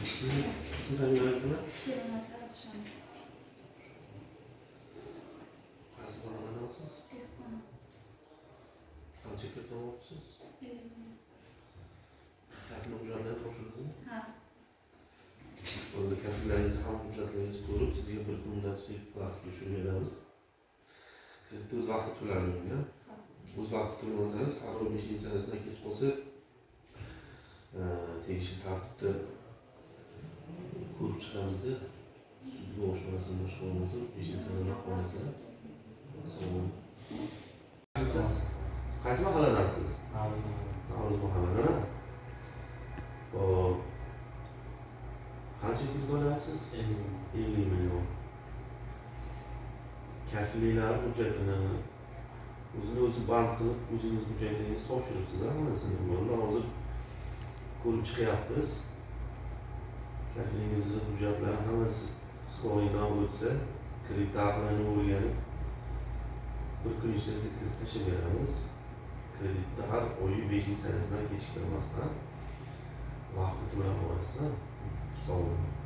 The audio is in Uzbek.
Sizin tanıyorsunuz? Şirinat Arapşan. Qaysi boladan olasiz? Dehqon. Qancha kirdan olibsiz? Kafilni hujjatlarini topshirdingizmi? Ha. O'zi kafillarningizni ham hujjatlaringizni ko'rib, sizga bir kundan plastik tushirib beramiz. Kreditni o'z vaqtida to'lanmaydi. O'z vaqtida to'lamasangiz, har oy 5-sanasidan kech qolsa, tegishli tartibda ko'rib chiqamizda. Sudga o'xshamasin, boshqa bo'lmasin, 5-sanadan qolmasa. Siz qaysi mahalladansiz? Navro'z mahalladan. Hop. Qancha kredit olyapsiz? 50 million. Kafilliklar hujjatini o'zini band qilib, o'zingiz hujjatingizni topshiribsiz hammasini. Bunda hozir ko'rib chiqyapmiz. Kafilingizni hujjatlari hammasi sinovdan o'tsa, kredit tarixlarini o'rganib, bir kun ichida siz kredit tashlab beramiz. Kreditni har oyi 5-sanasidan kechiktirmasdan vaqtida to'lab olasiz. Sog' bo'ling.